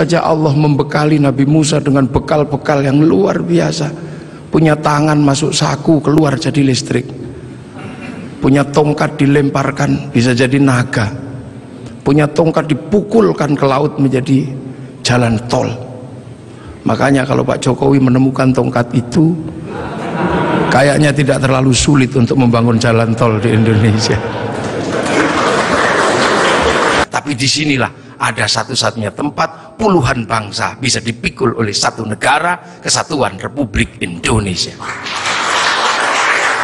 saja Allah membekali Nabi Musa dengan bekal-bekal yang luar biasa. Punya tangan masuk saku, keluar jadi listrik. Punya tongkat dilemparkan bisa jadi naga. Punya tongkat dipukulkan ke laut menjadi jalan tol. Makanya kalau Pak Jokowi menemukan tongkat itu, kayaknya tidak terlalu sulit untuk membangun jalan tol di Indonesia. Tapi disinilah ada satu-satunya tempat puluhan bangsa bisa dipikul oleh satu negara, Kesatuan Republik Indonesia.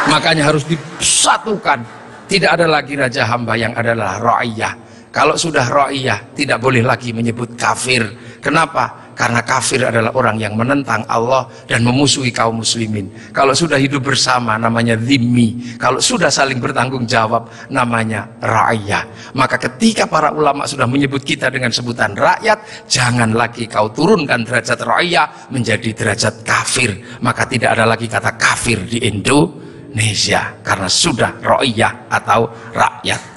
Makanya harus disatukan. Tidak ada lagi raja hamba, yang adalah ra'iyah. Kalau sudah ra'iyah, tidak boleh lagi menyebut kafir. Kenapa? Karena kafir adalah orang yang menentang Allah dan memusuhi kaum muslimin. Kalau sudah hidup bersama namanya dhimmi. Kalau sudah saling bertanggung jawab namanya ra'iyah. Maka ketika para ulama sudah menyebut kita dengan sebutan rakyat, jangan lagi kau turunkan derajat ra'iyah menjadi derajat kafir. Maka tidak ada lagi kata kafir di Indonesia, karena sudah ra'iyah atau rakyat.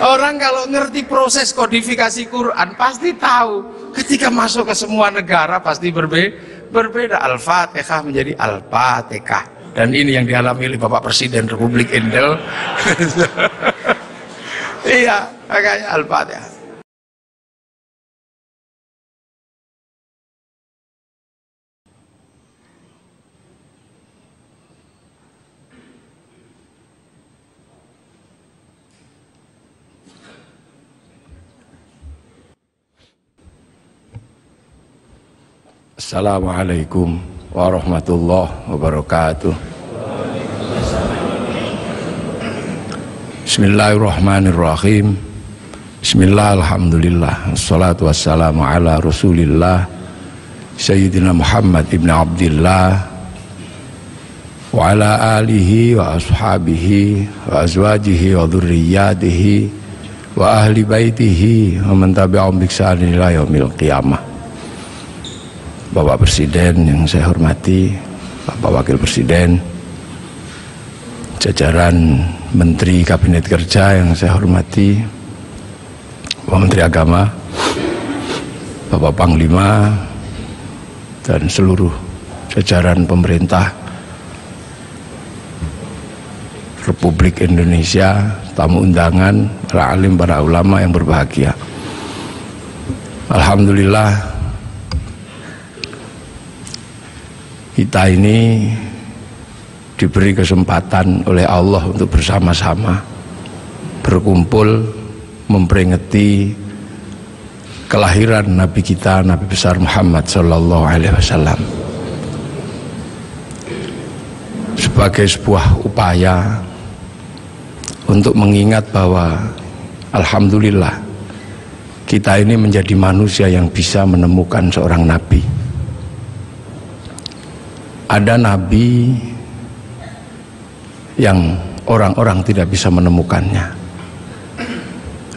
Orang kalau ngerti proses kodifikasi Quran pasti tahu, ketika masuk ke semua negara pasti berbeda. Al-Fatihah menjadi Al-Fatihah, dan ini yang dialami oleh Bapak Presiden Republik Indonesia. Iya, makanya Al-Fatihah. Assalamualaikum warahmatullahi wabarakatuh. Bismillahirrahmanirrahim. Bismillah, alhamdulillah, wassalatu wassalamu ala rasulillah Sayyidina Muhammad ibn Abdillah wa ala alihi wa ashabihi wa azwajihi wa dhurriyyatihi wa ahli baitihi wa man tabi'ahum bi ihsanin ila yaumil qiyamah. Bapak Presiden yang saya hormati, Bapak Wakil Presiden, jajaran Menteri Kabinet Kerja yang saya hormati, Bapak Menteri Agama, Bapak Panglima, dan seluruh jajaran pemerintah Republik Indonesia, tamu undangan, para alim, para ulama yang berbahagia. Alhamdulillah, kita ini diberi kesempatan oleh Allah untuk bersama-sama berkumpul memperingati kelahiran Nabi kita, Nabi besar Muhammad Sallallahu Alaihi Wasallam, sebagai sebuah upaya untuk mengingat bahwa alhamdulillah kita ini menjadi manusia yang bisa menemukan seorang Nabi. Ada nabi yang orang-orang tidak bisa menemukannya.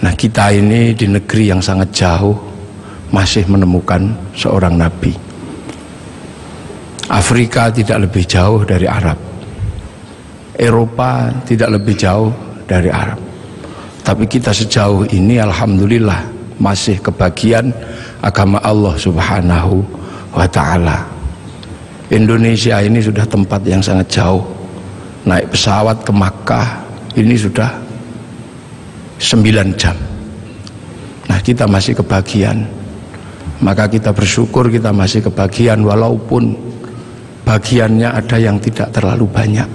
Nah, kita ini di negeri yang sangat jauh masih menemukan seorang nabi. Afrika tidak lebih jauh dari Arab, Eropa tidak lebih jauh dari Arab. Tapi kita sejauh ini alhamdulillah masih kebagian agama Allah Subhanahu wa ta'ala. Indonesia ini sudah tempat yang sangat jauh. Naik pesawat ke Makkah ini sudah 9 jam. Nah, kita masih kebagian. Maka kita bersyukur kita masih kebagian, walaupun bagiannya ada yang tidak terlalu banyak.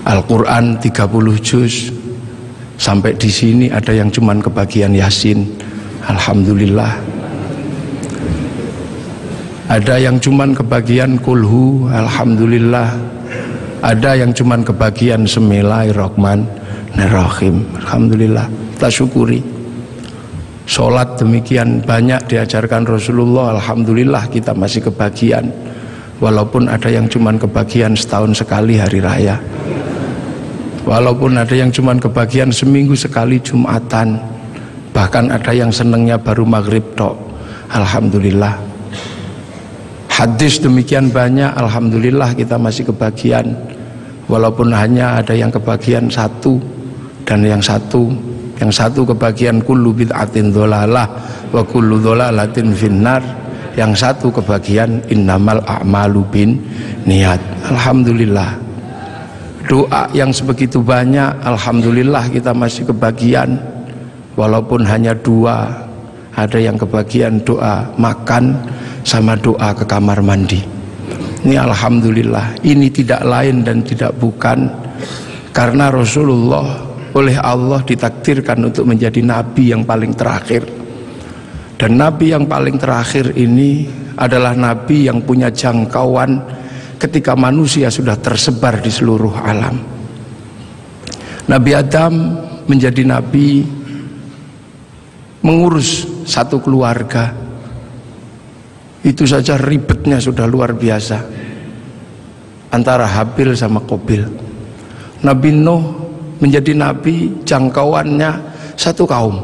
Al-Quran 30 juz, sampai di sini ada yang cuman kebagian Yasin. Alhamdulillah. Ada yang cuman kebagian kulhu, alhamdulillah. Ada yang cuman kebagian Bismillahirrahmanirrahim, alhamdulillah. Kita syukuri. Sholat demikian banyak diajarkan Rasulullah, alhamdulillah kita masih kebagian. Walaupun ada yang cuman kebagian setahun sekali hari raya, walaupun ada yang cuman kebagian seminggu sekali Jumatan, bahkan ada yang senengnya baru maghrib tok, alhamdulillah. Hadis demikian banyak, alhamdulillah kita masih kebagian. Walaupun hanya ada yang kebagian satu, dan yang satu Yang satu kebagian kullu bid'atin dholalah wa kullu dholalatin finnar. Yang satu kebagian innamal a'malu bin niat. Alhamdulillah, doa yang sebegitu banyak, alhamdulillah kita masih kebagian. Walaupun hanya 2, ada yang kebagian doa makan sama doa ke kamar mandi. Ini alhamdulillah. Ini tidak lain dan tidak bukan karena Rasulullah oleh Allah ditakdirkan untuk menjadi nabi yang paling terakhir. Dan nabi yang paling terakhir ini adalah nabi yang punya jangkauan ketika manusia sudah tersebar di seluruh alam. Nabi Adam menjadi nabi mengurus satu keluarga. Itu saja ribetnya sudah luar biasa antara Habil sama Qabil. Nabi Nuh menjadi nabi, jangkauannya satu kaum.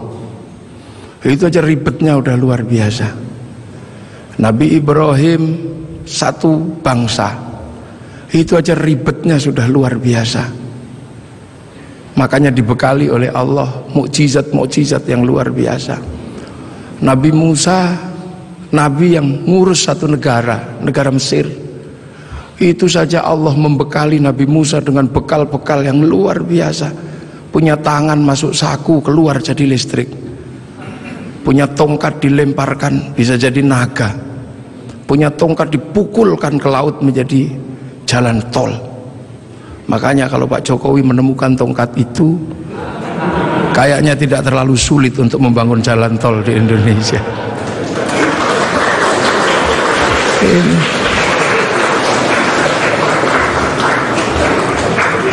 Itu aja ribetnya udah luar biasa. Nabi Ibrahim satu bangsa. Itu aja ribetnya sudah luar biasa. Makanya dibekali oleh Allah mukjizat-mukjizat yang luar biasa. Nabi Musa, nabi yang ngurus satu negara, negara Mesir. Itu saja Allah membekali Nabi Musa dengan bekal-bekal yang luar biasa. Punya tangan masuk saku, keluar jadi listrik. Punya tongkat dilemparkan bisa jadi naga. Punya tongkat dipukulkan ke laut menjadi jalan tol. Makanya kalau Pak Jokowi menemukan tongkat itu, kayaknya tidak terlalu sulit untuk membangun jalan tol di Indonesia.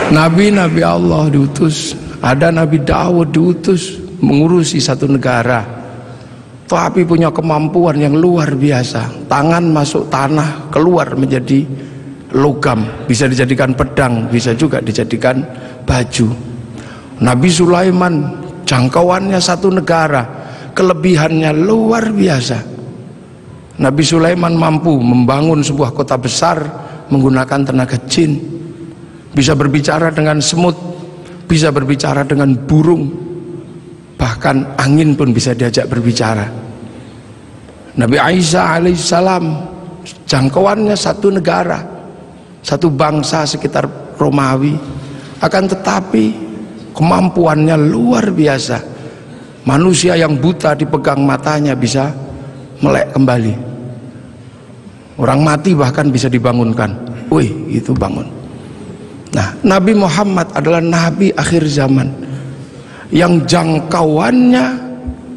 Nabi-nabi Allah diutus. Ada Nabi Daud diutus mengurusi satu negara, tapi punya kemampuan yang luar biasa. Tangan masuk tanah, keluar menjadi logam, bisa dijadikan pedang, bisa juga dijadikan baju. Nabi Sulaiman jangkauannya satu negara, kelebihannya luar biasa. Nabi Sulaiman mampu membangun sebuah kota besar menggunakan tenaga jin, bisa berbicara dengan semut, bisa berbicara dengan burung, bahkan angin pun bisa diajak berbicara. Nabi Isa alaihissalam jangkauannya satu negara, satu bangsa sekitar Romawi, akan tetapi kemampuannya luar biasa. Manusia yang buta dipegang matanya bisa melek kembali. Orang mati bahkan bisa dibangunkan. Wih, itu bangun. Nah, Nabi Muhammad adalah nabi akhir zaman yang jangkauannya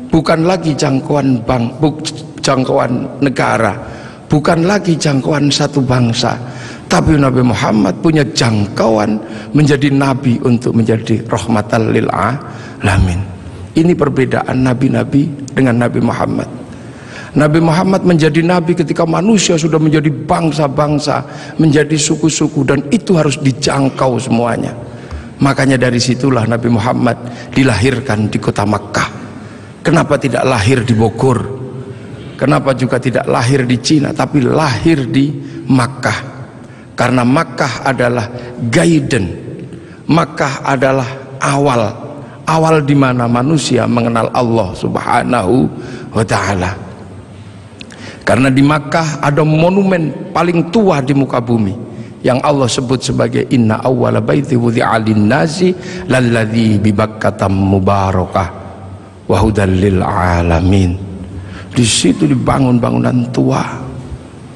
bukan lagi jangkauan jangkauan negara, bukan lagi jangkauan satu bangsa, tapi Nabi Muhammad punya jangkauan menjadi nabi untuk menjadi rahmatan lil alamin. Ini perbedaan nabi-nabi dengan Nabi Muhammad. Nabi Muhammad menjadi nabi ketika manusia sudah menjadi bangsa-bangsa, menjadi suku-suku, dan itu harus dijangkau semuanya. Makanya dari situlah Nabi Muhammad dilahirkan di kota Makkah. Kenapa tidak lahir di Bogor? Kenapa juga tidak lahir di Cina, tapi lahir di Makkah? Karena Makkah adalah guidance, Makkah adalah awal di mana manusia mengenal Allah Subhanahu wa Ta'ala. Karena di Makkah ada monumen paling tua di muka bumi yang Allah sebut sebagai inna awwala baiti wudi'a lin-nasi lalladzi bi Bakkah mubarakah wa hudal lil alamin. Di situ dibangun bangunan tua,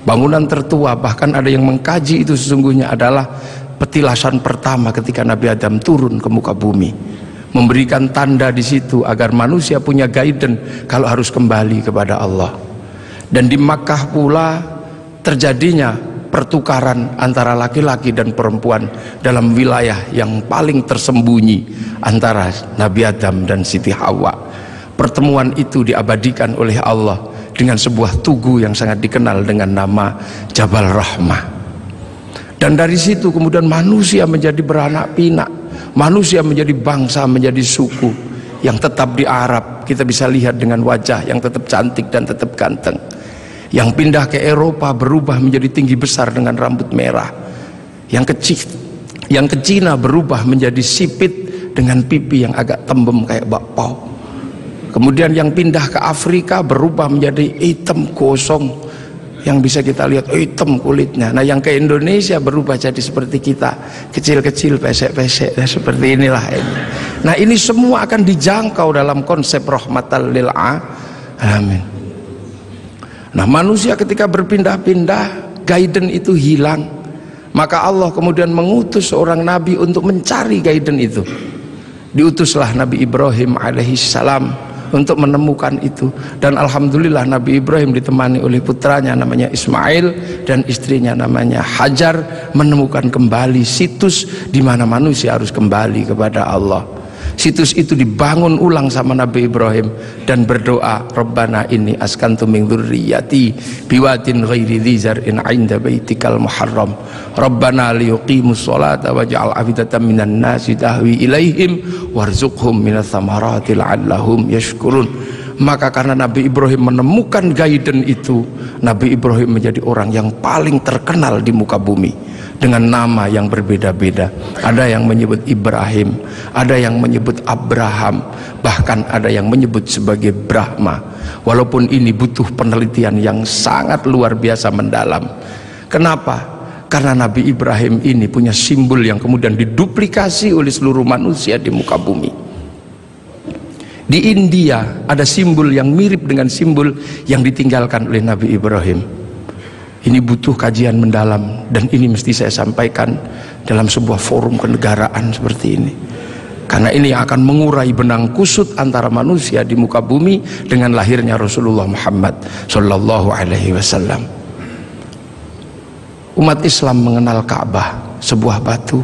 bangunan tertua. Bahkan ada yang mengkaji itu sesungguhnya adalah petilasan pertama ketika Nabi Adam turun ke muka bumi, memberikan tanda di situ agar manusia punya guidance kalau harus kembali kepada Allah. Dan di Makkah pula terjadinya pertukaran antara laki-laki dan perempuan dalam wilayah yang paling tersembunyi antara Nabi Adam dan Siti Hawa. Pertemuan itu diabadikan oleh Allah dengan sebuah tugu yang sangat dikenal dengan nama Jabal Rahmah. Dan dari situ kemudian manusia menjadi beranak pinak, manusia menjadi bangsa, menjadi suku yang tetap di Arab. Kita bisa lihat dengan wajah yang tetap cantik dan tetap ganteng. Yang pindah ke Eropa berubah menjadi tinggi besar dengan rambut merah. Yang ke Cina berubah menjadi sipit dengan pipi yang agak tembem kayak bakpao. Kemudian yang pindah ke Afrika berubah menjadi hitam gosong, yang bisa kita lihat hitam kulitnya. Nah yang ke Indonesia berubah jadi seperti kita, kecil-kecil, pesek-pesek, seperti inilah ini. Nah ini semua akan dijangkau dalam konsep rahmatan lil alamin. Nah manusia ketika berpindah-pindah, guidance itu hilang, maka Allah kemudian mengutus seorang nabi untuk mencari guidance itu. Diutuslah Nabi Ibrahim alaihissalam untuk menemukan itu, dan alhamdulillah Nabi Ibrahim ditemani oleh putranya namanya Ismail dan istrinya namanya Hajar menemukan kembali situs di mana manusia harus kembali kepada Allah. Situs itu dibangun ulang sama Nabi Ibrahim dan berdoa, Rabbana inni askantu min dzurriyyati biwadin ghairi dzi zar'in 'inda baitikal muharram Rabbana liyuqimus sholata waj'al afidatan minan nasi tahwi ilaihim warzuqhum minats tsamarati la'allahum yashkurun. Maka karena Nabi Ibrahim menemukan guidance itu, Nabi Ibrahim menjadi orang yang paling terkenal di muka bumi dengan nama yang berbeda-beda. Ada yang menyebut Ibrahim, ada yang menyebut Abraham, bahkan ada yang menyebut sebagai Brahma. Walaupun ini butuh penelitian yang sangat luar biasa mendalam. Kenapa? Karena Nabi Ibrahim ini punya simbol yang kemudian diduplikasi oleh seluruh manusia di muka bumi. Di India ada simbol yang mirip dengan simbol yang ditinggalkan oleh Nabi Ibrahim. Ini butuh kajian mendalam, dan ini mesti saya sampaikan dalam sebuah forum kenegaraan seperti ini, karena ini akan mengurai benang kusut antara manusia di muka bumi dengan lahirnya Rasulullah Muhammad Sallallahu Alaihi Wasallam. Umat Islam mengenal Ka'bah, sebuah batu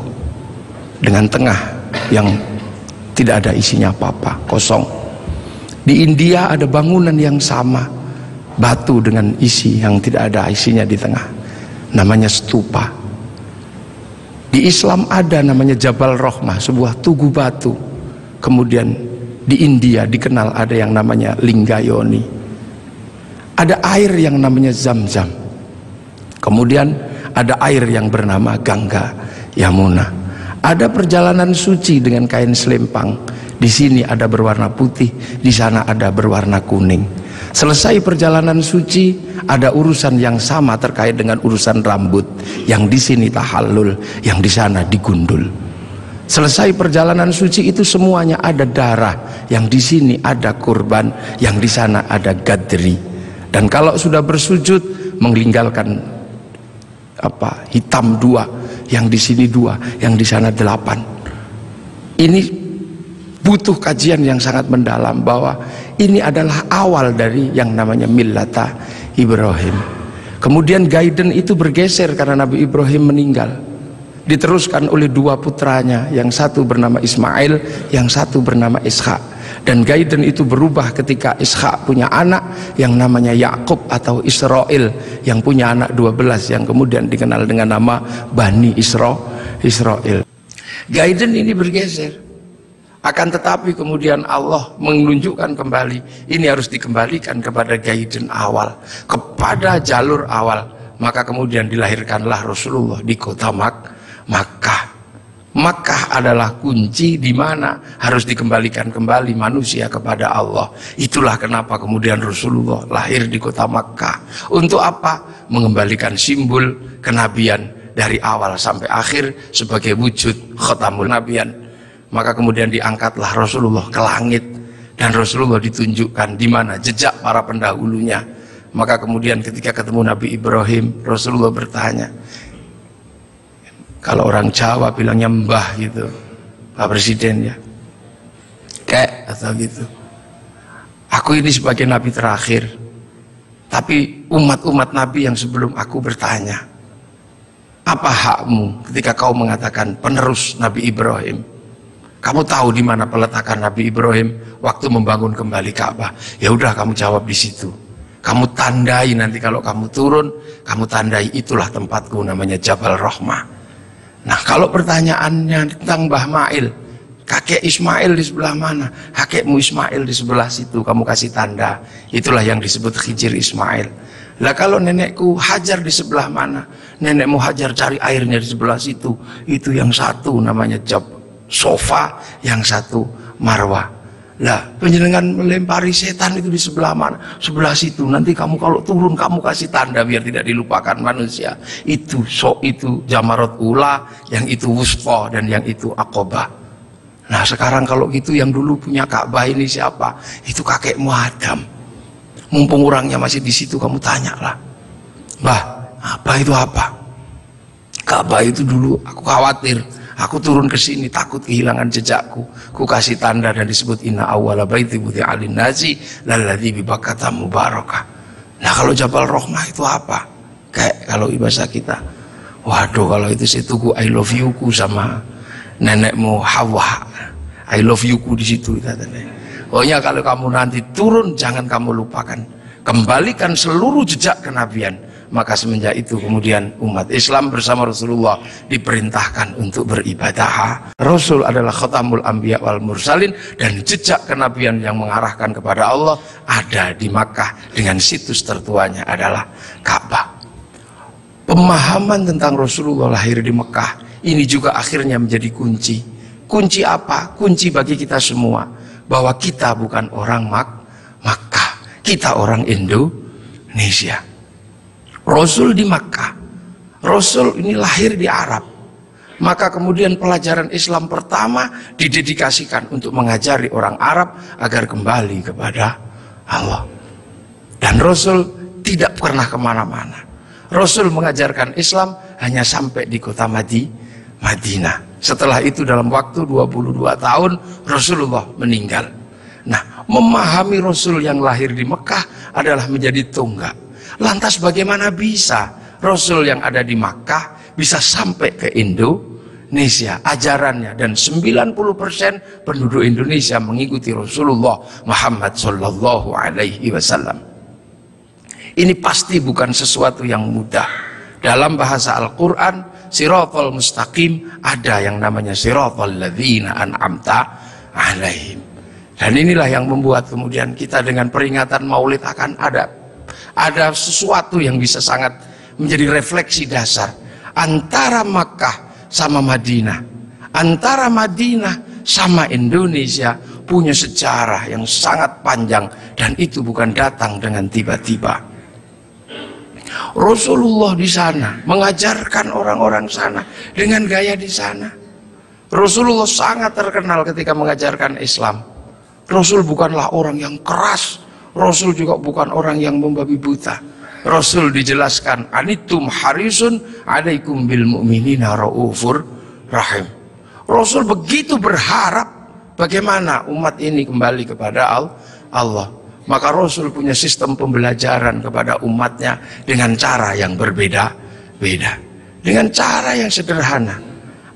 dengan tengah yang tidak ada isinya apa-apa, kosong. Di India ada bangunan yang sama, batu dengan isi yang tidak ada isinya di tengah, namanya stupa. Di Islam ada namanya Jabal Rahmah, sebuah tugu batu. Kemudian di India dikenal ada yang namanya Linggayoni. Ada air yang namanya Zam-Zam. Kemudian ada air yang bernama Gangga Yamuna. Ada perjalanan suci dengan kain selempang. Di sini ada berwarna putih, di sana ada berwarna kuning. Selesai perjalanan suci, ada urusan yang sama terkait dengan urusan rambut, yang di sini tahallul, yang di sana digundul. Selesai perjalanan suci itu semuanya ada darah, yang di sini ada kurban, yang di sana ada gadri. Dan kalau sudah bersujud, meninggalkan hitam dua, yang di sini dua, yang di sana 8. Ini butuh kajian yang sangat mendalam, bahwa ini adalah awal dari yang namanya millata Ibrahim. Kemudian guidance itu bergeser karena Nabi Ibrahim meninggal, diteruskan oleh 2 putranya, yang satu bernama Ismail, yang satu bernama Ishak. Dan guidance itu berubah ketika Ishak punya anak yang namanya Yakub atau Israel, yang punya anak 12 yang kemudian dikenal dengan nama Bani Israel. Guidance ini bergeser. Akan tetapi kemudian Allah menunjukkan kembali, ini harus dikembalikan kepada guidance awal, kepada jalur awal. Maka kemudian dilahirkanlah Rasulullah di kota Makkah. Makkah adalah kunci di mana harus dikembalikan kembali manusia kepada Allah. Itulah kenapa kemudian Rasulullah lahir di kota Makkah. Untuk apa? Mengembalikan simbol kenabian dari awal sampai akhir sebagai wujud khatamul nabiyan. Maka kemudian diangkatlah Rasulullah ke langit, dan Rasulullah ditunjukkan di mana jejak para pendahulunya. Maka kemudian ketika ketemu Nabi Ibrahim, Rasulullah bertanya, kalau orang Jawa bilangnya mbah gitu, Pak Presiden ya, kek atau gitu. Aku ini sebagai Nabi terakhir, tapi umat-umat Nabi yang sebelum aku bertanya, apa hakmu ketika kau mengatakan penerus Nabi Ibrahim? Kamu tahu di mana peletakan Nabi Ibrahim waktu membangun kembali Ka'bah? Ya udah, kamu jawab di situ. Kamu tandai nanti kalau kamu turun, kamu tandai itulah tempatku, namanya Jabal Rahmah. Nah, kalau pertanyaannya tentang Mbah Mail, kakek Ismail di sebelah mana? Kakekmu Ismail di sebelah situ, kamu kasih tanda. Itulah yang disebut Khijir Ismail. Lah kalau nenekku Hajar di sebelah mana? Nenekmu Hajar cari airnya di sebelah situ. Itu yang satu namanya sofa, yang satu marwah. Lah, penjenengan melempari setan itu di sebelah mana? Sebelah situ. Nanti kamu kalau turun kamu kasih tanda biar tidak dilupakan manusia. Itu itu Jamarat Ula, yang itu Wusqa, dan yang itu Aqobah. Nah, sekarang kalau gitu yang dulu punya Ka'bah ini siapa? Itu kakekmu Adam. Mumpung orangnya masih di situ, kamu tanyalah. Mbah, apa itu apa? Ka'bah itu dulu aku khawatir. Aku turun ke sini takut kehilangan jejakku. Ku kasih tanda dan disebut inna awwala baiti wudi'a lin-nasi lalladzi bi Bakkata mubarakah. Nah, kalau Jabal Rahmah itu apa? Kayak kalau bahasa kita, waduh, kalau itu saya tuku I love you ku sama nenekmu Hawa. I love you ku di situ katanya. Pokoknya kalau kamu nanti turun jangan kamu lupakan. Kembalikan seluruh jejak kenabian. Maka semenjak itu kemudian umat Islam bersama Rasulullah diperintahkan untuk beribadah. Rasul adalah khatamul anbiya wal mursalin, dan jejak kenabian yang mengarahkan kepada Allah ada di Makkah dengan situs tertuanya adalah Ka'bah. Pemahaman tentang Rasulullah lahir di Mekah ini juga akhirnya menjadi kunci. Kunci apa? Kunci bagi kita semua bahwa kita bukan orang Makkah, kita orang Indonesia. Rasul di Makkah, Rasul ini lahir di Arab, maka kemudian pelajaran Islam pertama didedikasikan untuk mengajari orang Arab agar kembali kepada Allah. Dan Rasul tidak pernah kemana-mana. Rasul mengajarkan Islam hanya sampai di kota Madinah. Setelah itu dalam waktu 22 tahun Rasulullah meninggal. Nah, memahami Rasul yang lahir di Mekah adalah menjadi tonggak. Lantas bagaimana bisa Rasul yang ada di Makkah bisa sampai ke Indonesia ajarannya, dan 90% penduduk Indonesia mengikuti Rasulullah Muhammad Sallallahu Alaihi Wasallam. Ini pasti bukan sesuatu yang mudah. Dalam bahasa Al-Quran, Siratal Mustaqim ada yang namanya Siratal Ladzina An'amta Alaihim. Dan inilah yang membuat kemudian kita dengan peringatan Maulid akan ada sesuatu yang bisa sangat menjadi refleksi dasar antara Makkah sama Madinah, antara Madinah sama Indonesia punya sejarah yang sangat panjang, dan itu bukan datang dengan tiba-tiba. Rasulullah di sana mengajarkan orang-orang sana dengan gaya di sana. Rasulullah sangat terkenal ketika mengajarkan Islam. Rasul bukanlah orang yang keras, Rasul juga bukan orang yang membabi buta. Rasul dijelaskan, anitum harisun alaikum bil mu'minina raufur rahim. Rasul begitu berharap bagaimana umat ini kembali kepada Allah. Maka Rasul punya sistem pembelajaran kepada umatnya dengan cara yang berbeda-beda, dengan cara yang sederhana.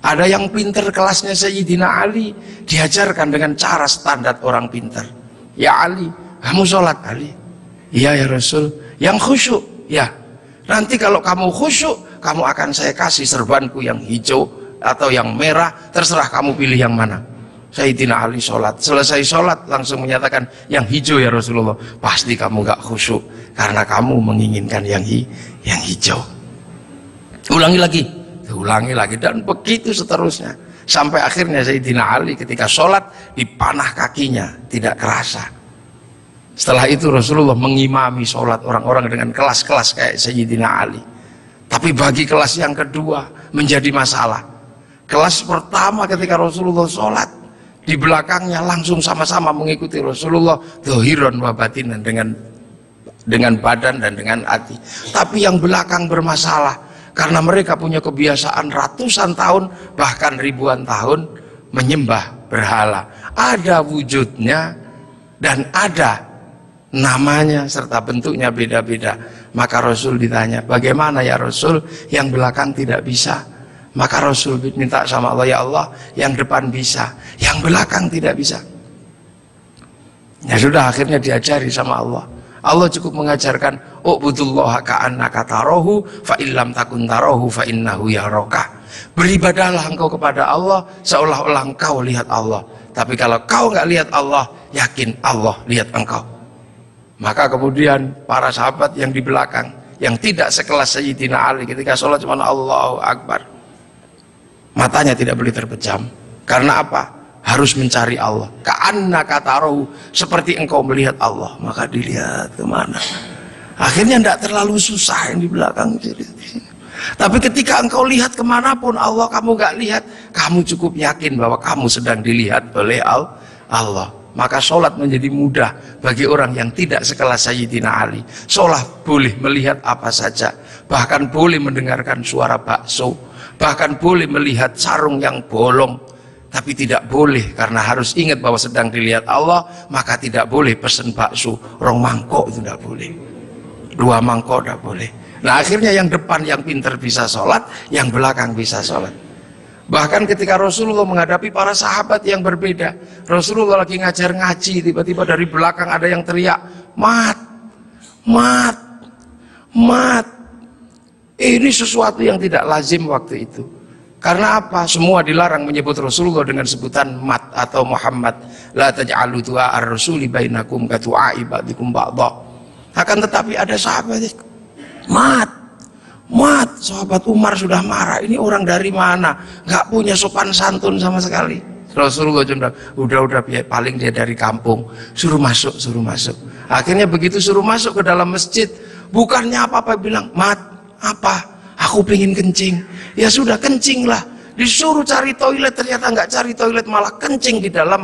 Ada yang pinter kelasnya Sayyidina Ali, diajarkan dengan cara standar orang pinter. Ya Ali, kamu sholat. Ali, iya ya Rasul. Yang khusyuk, ya. Nanti kalau kamu khusyuk, kamu akan saya kasih serbanku yang hijau atau yang merah, terserah kamu pilih yang mana. Sayyidina Ali sholat, selesai sholat langsung menyatakan yang hijau ya Rasulullah. Pasti kamu gak khusyuk karena kamu menginginkan yang hijau. Ulangi lagi, dan begitu seterusnya. Sampai akhirnya Sayyidina Ali ketika sholat dipanah kakinya, tidak kerasa. Setelah itu Rasulullah mengimami sholat orang-orang dengan kelas-kelas kayak Sayyidina Ali. Tapi bagi kelas yang kedua menjadi masalah. Kelas pertama ketika Rasulullah sholat, di belakangnya langsung sama-sama mengikuti Rasulullah dhahiran wa batinan, dengan badan dan dengan hati. Tapi yang belakang bermasalah karena mereka punya kebiasaan ratusan tahun bahkan ribuan tahun menyembah berhala. Ada wujudnya dan ada namanya serta bentuknya beda-beda. Maka Rasul ditanya, bagaimana ya Rasul yang belakang tidak bisa? Maka Rasul minta sama Allah, ya Allah yang depan bisa, yang belakang tidak bisa. Ya sudah, akhirnya diajari sama Allah. Allah cukup mengajarkan, u'budullaha ka'annaka tarahu fa illam takun tarahu fa innahu yaraka. Beribadahlah engkau kepada Allah seolah-olah engkau lihat Allah. Tapi kalau kau nggak lihat Allah, yakin Allah lihat engkau. Maka kemudian para sahabat yang di belakang, yang tidak sekelas Sayyidina Ali ketika sholat cuma Allahu Akbar, matanya tidak boleh terpejam, Karena apa? Harus mencari Allah. Ka'annaka tarahu, seperti engkau melihat Allah, maka dilihat kemana. Akhirnya tidak terlalu susah yang di belakang. Tapi ketika engkau lihat kemanapun Allah kamu gak lihat, kamu cukup yakin bahwa kamu sedang dilihat oleh Allah. Maka sholat menjadi mudah bagi orang yang tidak sekelas Sayyidina Ali. Sholat boleh melihat apa saja, bahkan boleh mendengarkan suara bakso, bahkan boleh melihat sarung yang bolong. Tapi tidak boleh, karena harus ingat bahwa sedang dilihat Allah, maka tidak boleh pesen bakso rong mangkok, itu tidak boleh, 2 mangkok tidak boleh. Nah akhirnya yang depan yang pinter bisa sholat, yang belakang bisa sholat. Bahkan ketika Rasulullah menghadapi para sahabat yang berbeda, Rasulullah lagi ngajar ngaji, tiba-tiba dari belakang ada yang teriak, mat, mat, mat. Ini sesuatu yang tidak lazim waktu itu. Karena apa? Semua dilarang menyebut Rasulullah dengan sebutan mat atau Muhammad. La taj'alu du'a ar-rasuli bainakum ka du'a'i ba'dikum ba'dha. Akan tetapi ada sahabat, mat, mat. Sahabat Umar sudah marah. Ini orang dari mana? Gak punya sopan santun sama sekali. Rasulullah cuma udah paling dia dari kampung. Suruh masuk, suruh masuk. Akhirnya begitu suruh masuk ke dalam masjid, bukannya apa-apa, bilang, mat, apa? Aku pengen kencing. Ya sudah, kencing lah. Disuruh cari toilet, ternyata nggak cari toilet, malah kencing di dalam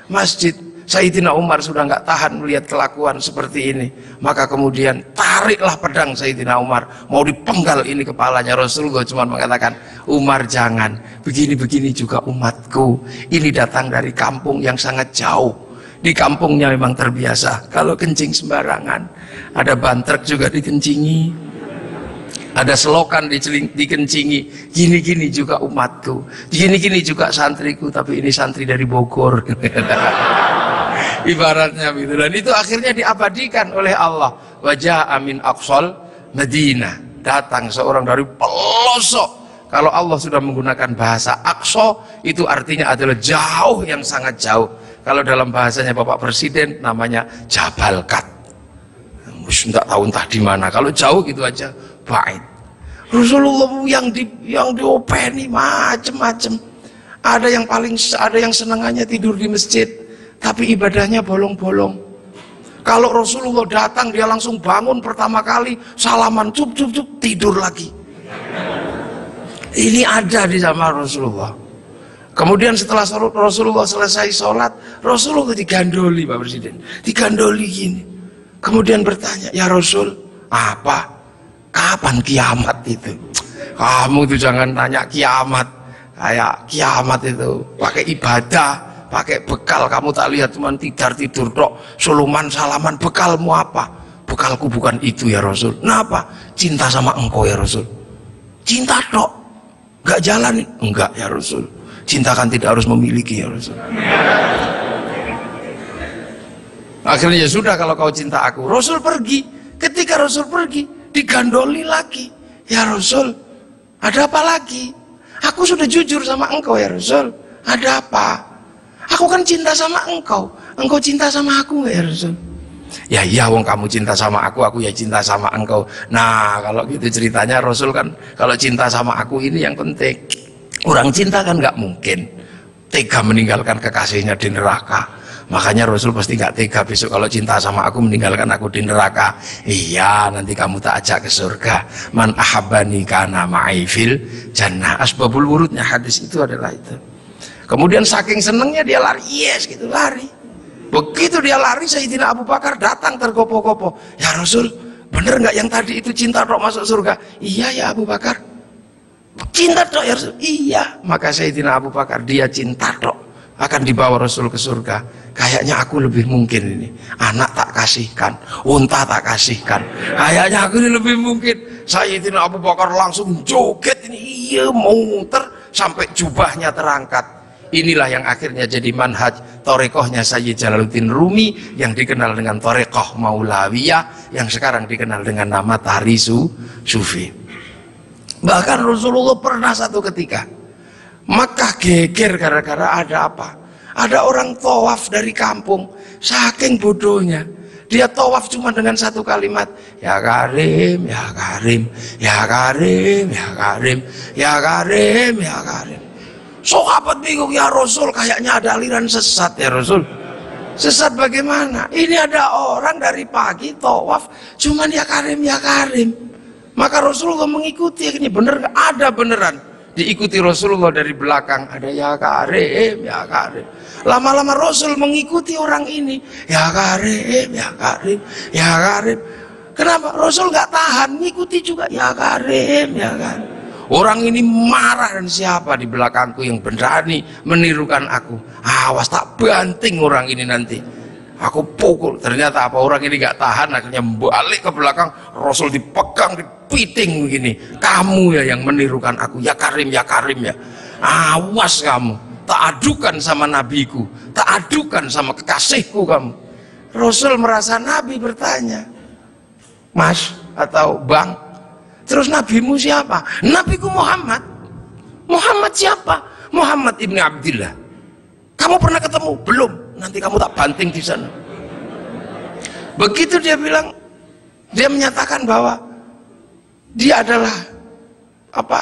masjid. Sayyidina Umar sudah nggak tahan melihat kelakuan seperti ini, maka kemudian tariklah pedang Sayyidina Umar, mau dipenggal ini kepalanya. Rasulullah cuma mengatakan, Umar jangan, begini-begini juga umatku, ini datang dari kampung yang sangat jauh. Di kampungnya memang terbiasa kalau kencing sembarangan, ada bantrek juga dikencingi, ada selokan dikencingi, gini-gini juga umatku, gini-gini juga santriku, tapi ini santri dari Bogor. Ibaratnya begitu. Dan itu akhirnya diabadikan oleh Allah. Wajah amin aqsal Madinah, datang seorang dari pelosok. Kalau Allah sudah menggunakan bahasa aqsa, itu artinya adalah jauh, yang sangat jauh. Kalau dalam bahasanya Bapak Presiden namanya Jabal Kat, tidak tahu entah di mana. Kalau jauh gitu aja, baik. Rasulullah yang diopeni macem-macem. Ada yang senangannya tidur di masjid, tapi ibadahnya bolong-bolong. Kalau Rasulullah datang, dia langsung bangun pertama kali, salaman, cup, tidur lagi. Ini ada di zaman Rasulullah. Kemudian setelah Rasulullah selesai sholat, Rasulullah digandoli, Pak Presiden, digandoli gini. Kemudian bertanya, ya Rasul, apa? Kapan kiamat itu? Kamu tuh jangan tanya kiamat, kayak kiamat itu pakai ibadah, pakai bekal. Kamu tak lihat cuma tidur tok, suluman salaman, bekalmu apa? Bekalku bukan itu ya Rasul. Kenapa? Cinta sama engkau ya Rasul. Cinta tok, nggak jalan? Enggak ya Rasul. Cinta kan tidak harus memiliki ya Rasul. Akhirnya ya sudah, kalau kau cinta aku. Rasul pergi. Ketika Rasul pergi, digandoli lagi. Ya Rasul, ada apa lagi? Aku sudah jujur sama engkau ya Rasul. Ada apa? Aku kan cinta sama engkau. Engkau cinta sama aku ya Rasul? Ya iya, wong kamu cinta sama aku ya cinta sama engkau. Nah kalau gitu ceritanya, Rasul kan kalau cinta sama aku ini yang penting. Orang cinta kan nggak mungkin tega meninggalkan kekasihnya di neraka. Makanya Rasul pasti nggak tega besok kalau cinta sama aku meninggalkan aku di neraka. Iya, nanti kamu tak ajak ke surga. Man ahabbani kana ma'i fil jannah. Asbabul wurudnya hadis itu adalah itu. Kemudian saking senengnya dia lari, yes gitu, lari. Begitu dia lari, Sayyidina Abu Bakar datang tergopoh-gopoh. Ya Rasul, bener nggak yang tadi itu cinta tok masuk surga? Iya ya Abu Bakar. Cinta tok ya Rasul? Iya. Maka Sayyidina Abu Bakar, dia cinta tok akan dibawa Rasul ke surga. Kayaknya aku lebih mungkin ini, anak tak kasihkan, unta tak kasihkan, kayaknya aku ini lebih mungkin. Sayyidina Abu Bakar langsung joget ini, iya, mau muter sampai jubahnya terangkat. Inilah yang akhirnya jadi manhaj torekohnya Sayyid Jalaluddin Rumi, yang dikenal dengan torekoh Maulawiyah, yang sekarang dikenal dengan nama Tari Sufi. Bahkan Rasulullah pernah satu ketika Makkah geger gara-gara ada apa? Ada orang tawaf dari kampung, saking bodohnya dia tawaf cuma dengan satu kalimat, ya Karim, ya Karim, ya Karim, ya Karim, ya Karim, ya Karim. Sahabat bingung, ya Rasul, kayaknya ada aliran sesat ya Rasul. Sesat bagaimana? Ini ada orang dari pagi tawaf cuman ya Karim ya Karim. Maka Rasulullah mengikuti, ini bener gak? Ada beneran. Diikuti Rasulullah dari belakang, ada ya Karim ya Karim. Lama-lama Rasul mengikuti orang ini, ya Karim ya Karim ya Karim. Kenapa? Rasul gak tahan, ngikuti juga, ya Karim ya Karim. Orang ini marah, dan siapa di belakangku yang berani menirukan aku? Awas tak banting orang ini nanti. Aku pukul. Ternyata apa, orang ini gak tahan, akhirnya balik ke belakang. Rasul dipegang, dipiting begini. Kamu ya yang menirukan aku, ya Karim ya Karim ya. Awas kamu, tak adukan sama nabiku, tak adukan sama kekasihku kamu. Rasul merasa Nabi bertanya, Mas atau Bang, terus nabimu siapa? Nabiku Muhammad. Muhammad siapa? Muhammad ibni Abdillah. Kamu pernah ketemu? Belum. Nanti kamu tak banting di sana. Begitu dia bilang, dia menyatakan bahwa dia adalah apa?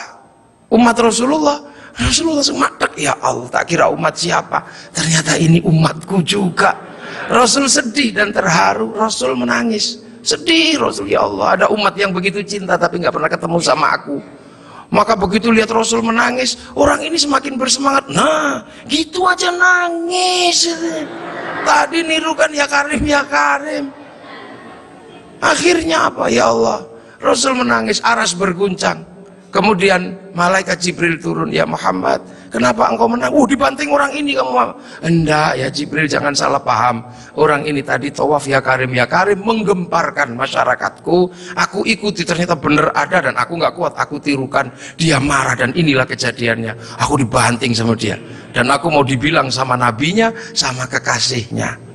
Umat Rasulullah. Rasulullah semadek, ya Allah, tak kira umat siapa. Ternyata ini umatku juga. Rasul sedih dan terharu. Rasul menangis. Sedih Rasul, ya Allah, ada umat yang begitu cinta tapi nggak pernah ketemu sama aku. Maka begitu lihat Rasul menangis, orang ini semakin bersemangat. Nah, gitu aja nangis. Tadi nirukan ya Karim ya Karim. Akhirnya apa? Ya Allah, Rasul menangis, aras berguncang. Kemudian malaikat Jibril turun, ya Muhammad, kenapa engkau menang? Dibanting orang ini kamu. Enggak ya Jibril, jangan salah paham. Orang ini tadi tawaf ya Karim menggemparkan masyarakatku. Aku ikuti, ternyata benar ada, dan aku nggak kuat, aku tirukan. Dia marah, dan inilah kejadiannya. Aku dibanting sama dia, dan aku mau dibilang sama nabinya, sama kekasihnya.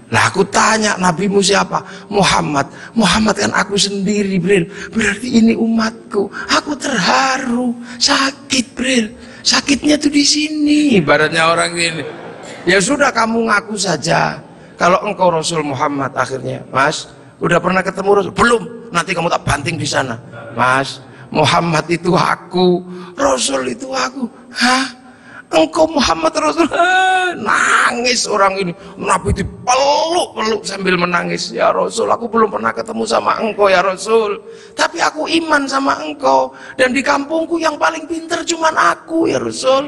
Lah aku tanya, nabimu siapa? Muhammad. Muhammad kan aku sendiri, Bril. Berarti ini umatku. Aku terharu, sakit, Bril. Sakitnya tuh di sini. Ibaratnya orang ini. Ya sudah, kamu ngaku saja. Kalau engkau Rasul Muhammad. Akhirnya, Mas, udah pernah ketemu Rasul? Belum. Nanti kamu tak banting di sana. Mas, Muhammad itu aku, Rasul itu aku. Hah? Engkau Muhammad Rasul? Nangis orang ini. Nabi dipeluk-peluk sambil menangis. Ya Rasul, aku belum pernah ketemu sama engkau ya Rasul, tapi aku iman sama engkau, dan di kampungku yang paling pintar cuman aku ya Rasul.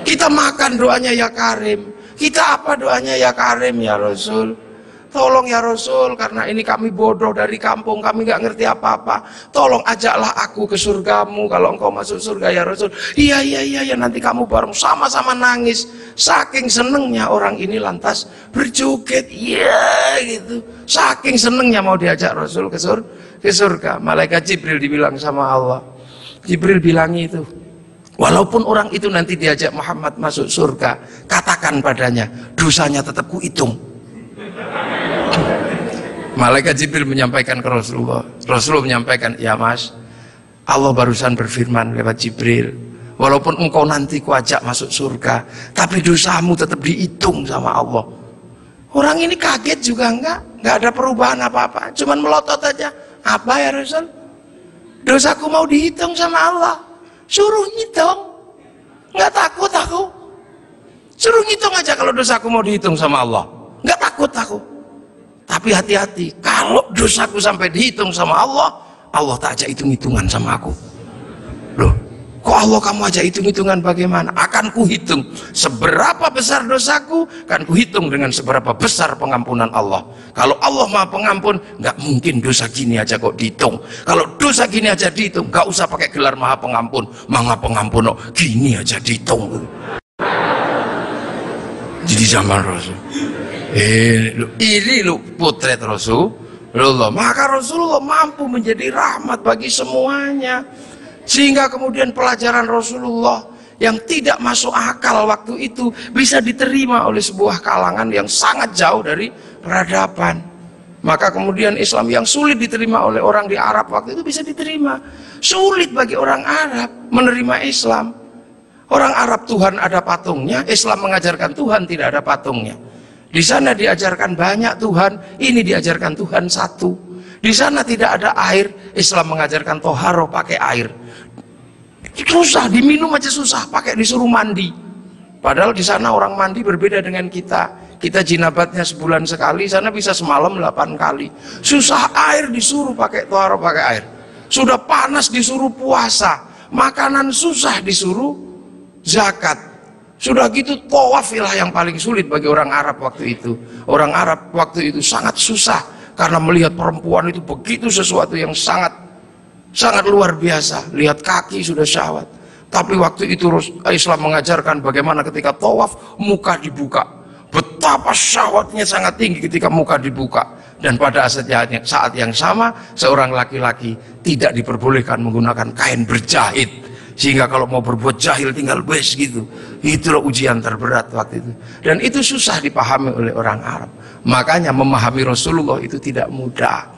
Kita makan doanya ya Karim, kita apa doanya ya Karim ya Rasul. Tolong ya Rasul, karena ini kami bodoh dari kampung, kami nggak ngerti apa-apa. Tolong ajaklah aku ke surgamu kalau engkau masuk surga ya Rasul. Iya, nanti kamu bareng, sama-sama nangis. Saking senengnya orang ini lantas berjoget, iya gitu. Saking senengnya mau diajak Rasul ke surga. Malaikat Jibril dibilang sama Allah. Jibril bilang itu, walaupun orang itu nanti diajak Muhammad masuk surga, katakan padanya, dosanya tetap kuhitung. Malaikat Jibril menyampaikan ke Rasulullah. Rasulullah menyampaikan, ya Mas, Allah barusan berfirman lewat Jibril, walaupun engkau nanti kuajak masuk surga, tapi dosamu tetap dihitung sama Allah. Orang ini kaget juga enggak ada perubahan apa-apa, cuman melotot aja. Apa ya Rasul? Dosaku mau dihitung sama Allah. Suruh ngitung, nggak takut aku. Suruh ngitung aja kalau dosaku mau dihitung sama Allah. Nggak takut aku. Tapi hati-hati, kalau dosaku sampai dihitung sama Allah, Allah tak ajak hitung-hitungan sama aku. Loh, kok Allah kamu ajak hitung-hitungan bagaimana? Akan kuhitung seberapa besar dosaku, akan kuhitung dengan seberapa besar pengampunan Allah. Kalau Allah Maha Pengampun, nggak mungkin dosa gini aja kok dihitung. Kalau dosa gini aja dihitung, nggak usah pakai gelar Maha Pengampun. Maha Pengampun, oh, gini aja dihitung. Jadi zaman Rasul. Ini lu potret Rasulullah. Maka Rasulullah mampu menjadi rahmat bagi semuanya, sehingga kemudian pelajaran Rasulullah yang tidak masuk akal waktu itu bisa diterima oleh sebuah kalangan yang sangat jauh dari peradaban. Maka kemudian Islam yang sulit diterima oleh orang di Arab waktu itu bisa diterima. Sulit bagi orang Arab menerima Islam. Orang Arab Tuhan ada patungnya, Islam mengajarkan Tuhan tidak ada patungnya. Di sana diajarkan banyak Tuhan, ini diajarkan Tuhan satu. Di sana tidak ada air, Islam mengajarkan toharoh pakai air. Susah, diminum aja susah, pakai disuruh mandi. Padahal di sana orang mandi berbeda dengan kita. Kita jinabatnya sebulan sekali, sana bisa semalam 8 kali. Susah, air disuruh pakai toharo, pakai air. Sudah panas disuruh puasa, makanan susah disuruh zakat. Sudah gitu tawafilah yang paling sulit bagi orang Arab waktu itu. Orang Arab waktu itu sangat susah karena melihat perempuan itu begitu sesuatu yang sangat luar biasa. Lihat kaki sudah syahwat. Tapi waktu itu Islam mengajarkan bagaimana ketika tawaf muka dibuka. Betapa syahwatnya sangat tinggi ketika muka dibuka. Dan pada saat yang sama seorang laki-laki tidak diperbolehkan menggunakan kain berjahit. Sehingga kalau mau berbuat jahil tinggal bes gitu. Itulah ujian terberat waktu itu. Dan itu susah dipahami oleh orang Arab. Makanya memahami Rasulullah itu tidak mudah.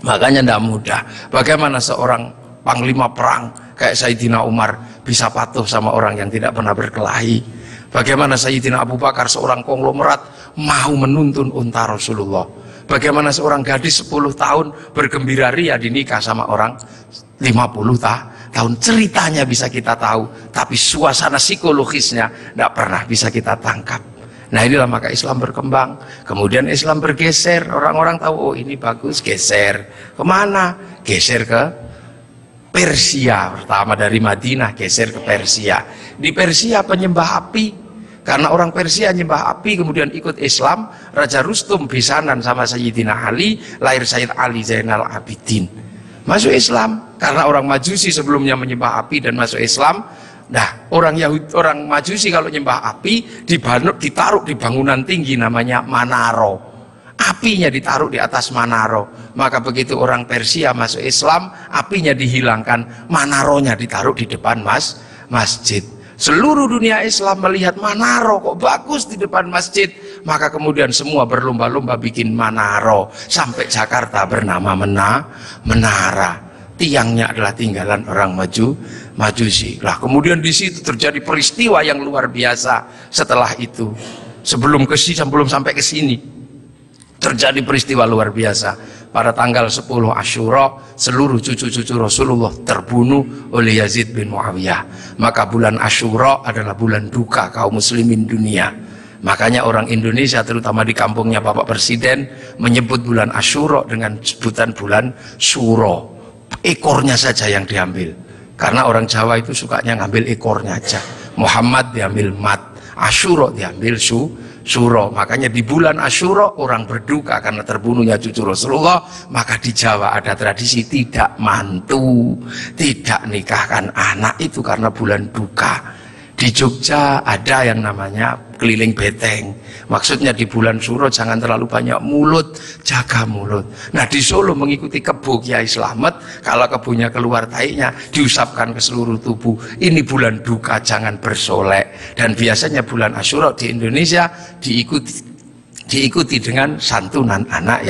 Makanya tidak mudah. Bagaimana seorang panglima perang kayak Sayyidina Umar bisa patuh sama orang yang tidak pernah berkelahi. Bagaimana Sayyidina Abu Bakar seorang konglomerat mau menuntun unta Rasulullah. Bagaimana seorang gadis 10 tahun bergembira ria dinikah sama orang 50 tahun. Ceritanya bisa kita tahu, tapi suasana psikologisnya tidak pernah bisa kita tangkap. Nah inilah maka Islam berkembang. Kemudian Islam bergeser, orang-orang tahu oh ini bagus, geser. Kemana? Geser ke Persia. Pertama dari Madinah geser ke Persia. Di Persia penyembah api, karena orang Persia nyembah api, kemudian ikut Islam. Raja Rustum bisanan sama Sayyidina Ali, lahir Sayyid Ali Zainal Abidin, masuk Islam. Karena orang Majusi sebelumnya menyembah api dan masuk Islam. Nah orang Majusi kalau nyembah api ditaruh di bangunan tinggi namanya Manaro, apinya ditaruh di atas Manaro. Maka begitu orang Persia masuk Islam, apinya dihilangkan, Manaronya ditaruh di depan masjid. Seluruh dunia Islam melihat Manaro kok bagus di depan masjid, maka kemudian semua berlomba-lomba bikin Manaro. Sampai Jakarta bernama Menara. Tiangnya adalah tinggalan orang Majusi. Lah kemudian di situ terjadi peristiwa yang luar biasa. Setelah itu, sebelum sampai ke sini, terjadi peristiwa luar biasa. Pada tanggal 10 Asyura, seluruh cucu-cucu Rasulullah terbunuh oleh Yazid bin Muawiyah. Maka bulan Asyura adalah bulan duka kaum muslimin dunia. Makanya orang Indonesia, terutama di kampungnya Bapak Presiden, menyebut bulan Asyura dengan sebutan bulan Suro. Ekornya saja yang diambil. Karena orang Jawa itu sukanya ngambil ekornya aja. Muhammad diambil mat, Asyura diambil Suro. Makanya di bulan Asyura orang berduka karena terbunuhnya cucu Rasulullah. Maka di Jawa ada tradisi tidak mantu, tidak nikahkan anak, itu karena bulan duka. Di Jogja ada yang namanya keliling beteng. Maksudnya di bulan Suro jangan terlalu banyak mulut, jaga mulut. Nah di Solo mengikuti kebu Kiai Slamet, kalau kebunya keluar taiknya diusapkan ke seluruh tubuh. Ini bulan duka, jangan bersolek. Dan biasanya bulan Asyura di Indonesia diikuti dengan santunan anak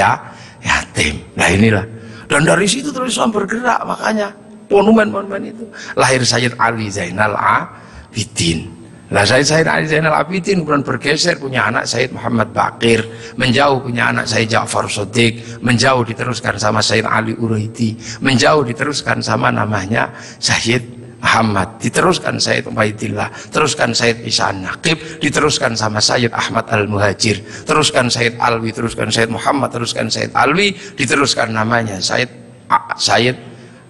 yatim. Nah inilah. Dan dari situ terus Islam bergerak, makanya monumen-monumen itu. Lahir Sayyid Ali Zainal Abidin. Lah Sayyid Ali Zainal Abidin kemudian bergeser, punya anak Sayyid Muhammad Baqir, menjauh punya anak Sayyid Ja'far Shadiq, menjauh diteruskan sama Sayyid Ali Uraidi, menjauh diteruskan sama namanya Sayyid Muhammad, diteruskan Sayyid Ubaidillah, teruskan Sayyid Ihsan Naqib, diteruskan sama Sayyid Ahmad Al-Muhajir, teruskan Sayyid Alwi, teruskan Sayyid Muhammad, teruskan Sayyid Alwi, diteruskan namanya Sayyid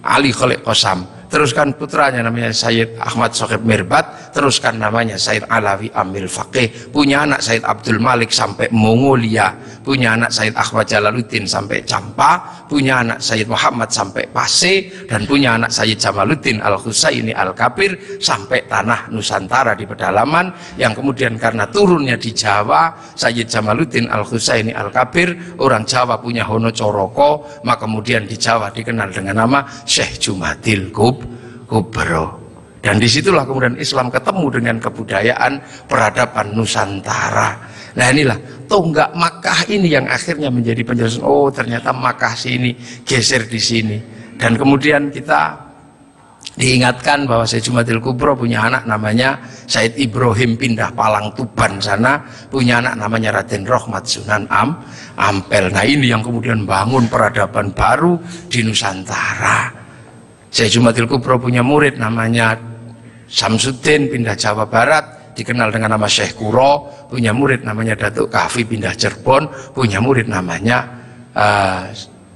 Ali Khalid Qasam, teruskan putranya namanya Sayyid Ahmad Sohib Mirbat, teruskan namanya Sayyid Alawi Amil Faqih, punya anak Sayyid Abdul Malik sampai Mongolia, punya anak Sayyid Ahmad Jalaluddin sampai Campa, punya anak Sayyid Muhammad sampai Pase, dan punya anak Sayyid Jamaluddin Al-Husaini Al-Kabir sampai tanah Nusantara di pedalaman, yang kemudian karena turunnya di Jawa, Sayyid Jamaluddin Al-Husaini Al-Kabir, orang Jawa punya Hono Coroko, maka kemudian di Jawa dikenal dengan nama Syekh Jumadil Kubro. Dan disitulah kemudian Islam ketemu dengan kebudayaan peradaban Nusantara. Nah inilah tonggak Makkah ini yang akhirnya menjadi penjelasan, oh ternyata Makkah sini geser di sini. Dan kemudian kita diingatkan bahwa Syekh Jumadil Kubro punya anak namanya Said Ibrahim, pindah Palang Tuban sana, punya anak namanya Raden Rohmat Sunan Ampel. Nah ini yang kemudian bangun peradaban baru di Nusantara. Syekh Jumatil Kubro punya murid namanya Samsuddin, pindah Jawa Barat, dikenal dengan nama Syekh Kuro. Punya murid namanya Datuk Kahfi, pindah Cirebon. Punya murid namanya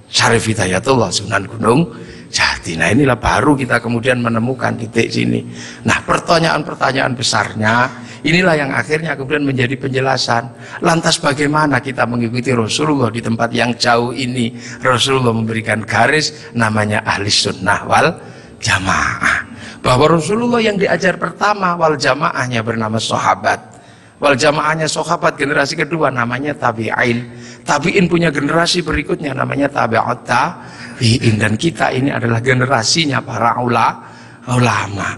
Syarif Hidayatullah, Sunan Gunung Jati. Nah inilah baru kita kemudian menemukan titik sini. Nah pertanyaan-pertanyaan besarnya inilah yang akhirnya kemudian menjadi penjelasan. Lantas bagaimana kita mengikuti Rasulullah di tempat yang jauh ini? Rasulullah memberikan garis namanya ahli sunnah wal jamaah. Bahwa Rasulullah yang diajar pertama wal jamaahnya bernama sahabat. Wal jamaahnya sahabat generasi kedua namanya tabi'in. Tabi'in punya generasi berikutnya namanya tabi'ut tabi'in. Dan kita ini adalah generasinya para ulama.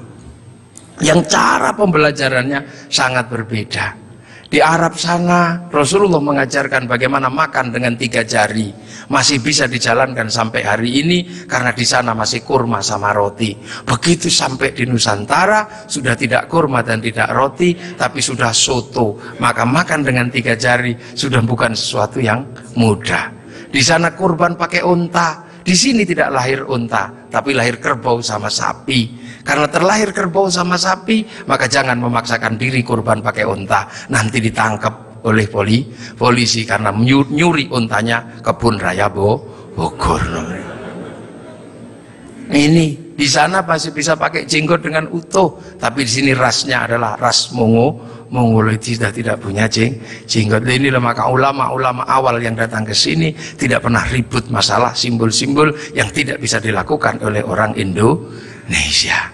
Yang cara pembelajarannya sangat berbeda. Di Arab sana Rasulullah mengajarkan bagaimana makan dengan 3 jari. Masih bisa dijalankan sampai hari ini karena di sana masih kurma sama roti. Begitu sampai di Nusantara sudah tidak kurma dan tidak roti, tapi sudah soto. Maka makan dengan 3 jari sudah bukan sesuatu yang mudah. Di sana kurban pakai unta. Di sini tidak lahir unta, tapi lahir kerbau sama sapi. Karena terlahir kerbau sama sapi, maka jangan memaksakan diri kurban pakai unta. Nanti ditangkap oleh polisi karena nyuri untanya Kebun Raya Bogor. Ini di sana masih bisa pakai jenggot dengan utuh, tapi di sini rasnya adalah ras Mongol sudah tidak punya jenggot. Inilah maka ulama-ulama awal yang datang ke sini tidak pernah ribut masalah simbol-simbol yang tidak bisa dilakukan oleh orang Indonesia.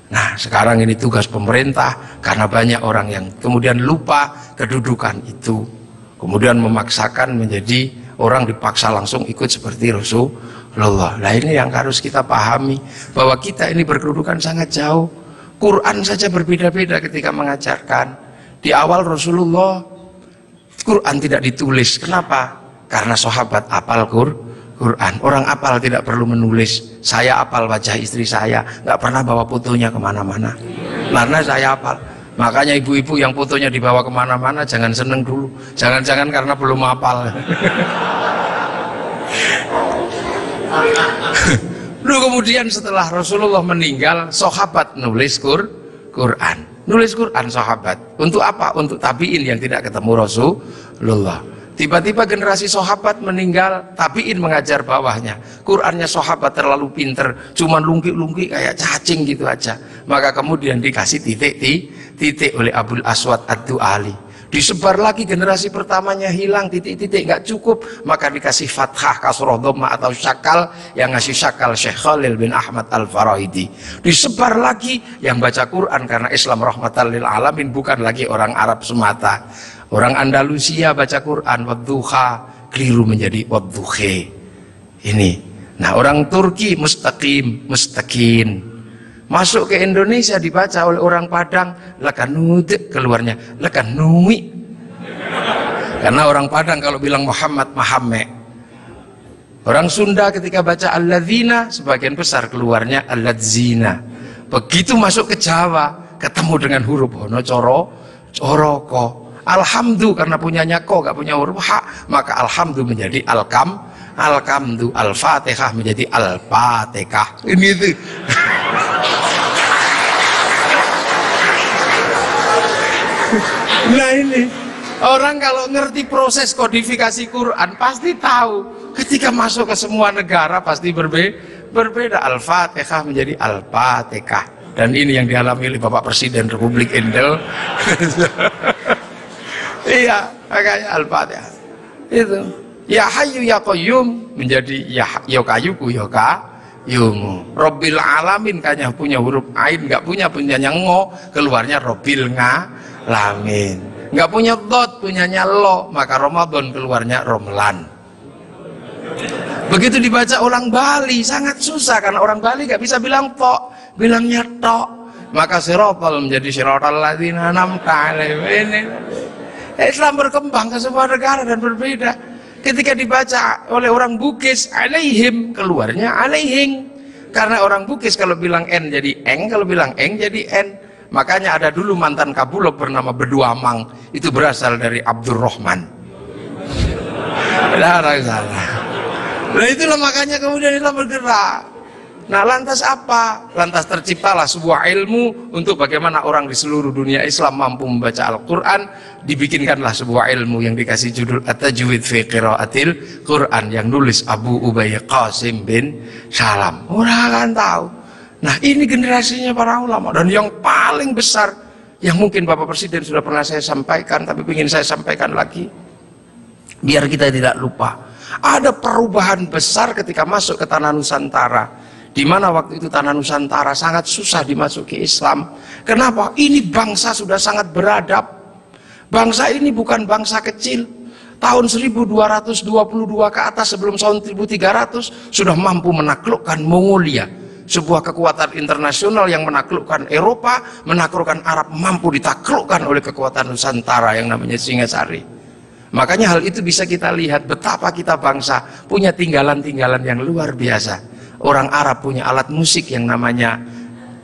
Nah sekarang ini tugas pemerintah karena banyak orang yang kemudian lupa kedudukan itu, kemudian memaksakan menjadi orang dipaksa langsung ikut seperti Rasulullah. Nah ini yang harus kita pahami, bahwa kita ini berkedudukan sangat jauh. Quran saja berbeda-beda ketika mengajarkan. Di awal Rasulullah Quran tidak ditulis. Kenapa? Karena sahabat apal Quran. Orang apal tidak perlu menulis. Saya apal wajah istri saya, nggak pernah bawa fotonya kemana-mana karena saya apal. Makanya ibu-ibu yang fotonya dibawa kemana-mana jangan seneng dulu. Jangan-jangan karena belum apal. Lalu kemudian setelah Rasulullah meninggal, sahabat nulis Quran. Nulis Quran sahabat. Untuk apa? Untuk tabi'in yang tidak ketemu Rasulullah. Tiba-tiba generasi sahabat meninggal, tabi'in mengajar bawahnya. Qurannya sahabat terlalu pinter, cuman lungki-lungki kayak cacing gitu aja. Maka kemudian dikasih titik oleh Abul Aswad Ad-Du'ali. Disebar lagi, generasi pertamanya hilang, titik-titik nggak cukup, maka dikasih fathah, kasroh, dhamma atau syakal. Yang ngasih syakal Syekh Khalil bin Ahmad Al-Farahidi. Disebar lagi, yang baca Quran karena Islam rahmatan lil alamin bukan lagi orang Arab semata. Orang Andalusia baca Quran wadduha, keliru menjadi wadduhe. Ini. Nah orang Turki mustaqim, mustaqin. Masuk ke Indonesia dibaca oleh orang Padang lakanud, keluarnya lakanui. Karena orang Padang kalau bilang Muhammad Mahamme. Orang Sunda ketika baca alladzina sebagian besar keluarnya alladzina. Begitu masuk ke Jawa ketemu dengan huruf hono coroko. Alhamdu karena punyanya ko gak punya huruf ha, maka alhamdu menjadi alkamdu, al-fatihah menjadi al-fatihah. Ini itu. Nah ini orang kalau ngerti proses kodifikasi Quran pasti tahu. Ketika masuk ke semua negara pasti berbeda. Al-Fatihah menjadi Al-Fatihah. Dan ini yang dialami oleh Bapak Presiden Republik Indonesia. Iya, makanya Al-Fatihah. Itu. Ya Hayyu Ya Qayyum menjadi Ya Kayuku Ya Qayyum. Rabbil Alamin kayaknya punya huruf ain, nggak punyanya ngo, keluarnya Rabbil Alamin. Nggak punya dot, punyanya lo, maka Ramadan keluarnya Romlan. Begitu dibaca orang Bali sangat susah karena orang Bali nggak bisa bilang tok, bilangnya tok. Maka sirotol menjadi sirotol ladzina an'amta alaihim. Islam berkembang ke semua negara dan berbeda. Ketika dibaca oleh orang Bugis alaihim, keluarnya alaihing. Karena orang Bugis kalau bilang n jadi eng, kalau bilang eng jadi n. Makanya ada dulu mantan Kabulok bernama Beduamang, itu berasal dari Abdurrahman. Nah itulah makanya kemudian Islam bergerak. Nah lantas apa? Lantas terciptalah sebuah ilmu untuk bagaimana orang di seluruh dunia Islam mampu membaca Al-Quran. Dibikinkanlah sebuah ilmu yang dikasih judul At-Tajwid fi Qiraatil Quran, yang nulis Abu Ubay Qasim bin Salam. Orang akan tahu. Nah ini generasinya para ulama. Dan yang paling besar, yang mungkin Bapak Presiden sudah pernah saya sampaikan, tapi ingin saya sampaikan lagi biar kita tidak lupa. Ada perubahan besar ketika masuk ke tanah Nusantara, di mana waktu itu tanah Nusantara sangat susah dimasuki Islam. Kenapa? Ini bangsa sudah sangat beradab. Bangsa ini bukan bangsa kecil. Tahun 1222 ke atas sebelum tahun 1300 sudah mampu menaklukkan Mongolia, sebuah kekuatan internasional yang menaklukkan Eropa, menaklukkan Arab, mampu ditaklukkan oleh kekuatan Nusantara yang namanya Singasari. Makanya hal itu bisa kita lihat betapa kita bangsa punya tinggalan-tinggalan yang luar biasa. Orang Arab punya alat musik yang namanya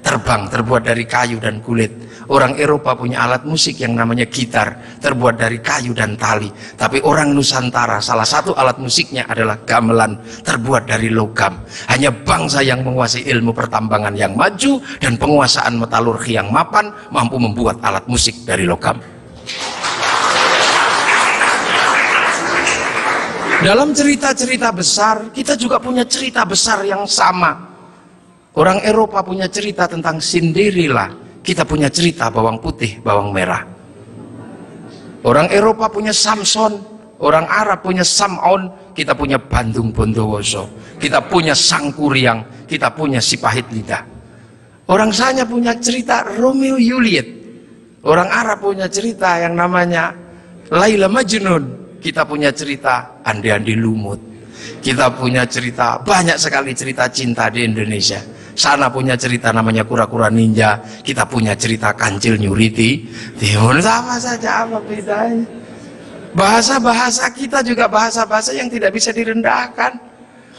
terbang, terbuat dari kayu dan kulit. Orang Eropa punya alat musik yang namanya gitar, terbuat dari kayu dan tali. Tapi orang Nusantara, salah satu alat musiknya adalah gamelan, terbuat dari logam. Hanya bangsa yang menguasai ilmu pertambangan yang maju dan penguasaan metalurgi yang mapan mampu membuat alat musik dari logam. Dalam cerita-cerita besar, kita juga punya cerita besar yang sama. Orang Eropa punya cerita tentang Cinderella, kita punya cerita bawang putih, bawang merah. Orang Eropa punya Samson, orang Arab punya Sam'on, kita punya Bandung Bondowoso, kita punya Sangkuriang, kita punya si pahit lidah. Orang Sanya punya cerita Romeo Juliet, orang Arab punya cerita yang namanya Laila Majnun. Kita punya cerita Andi-Andi Lumut. Kita punya cerita, banyak sekali cerita cinta di Indonesia. Sana punya cerita namanya Kura-Kura Ninja. Kita punya cerita Kancil Nyuriti. Timur sama saja, apa bedanya? Bahasa-bahasa kita juga bahasa-bahasa yang tidak bisa direndahkan.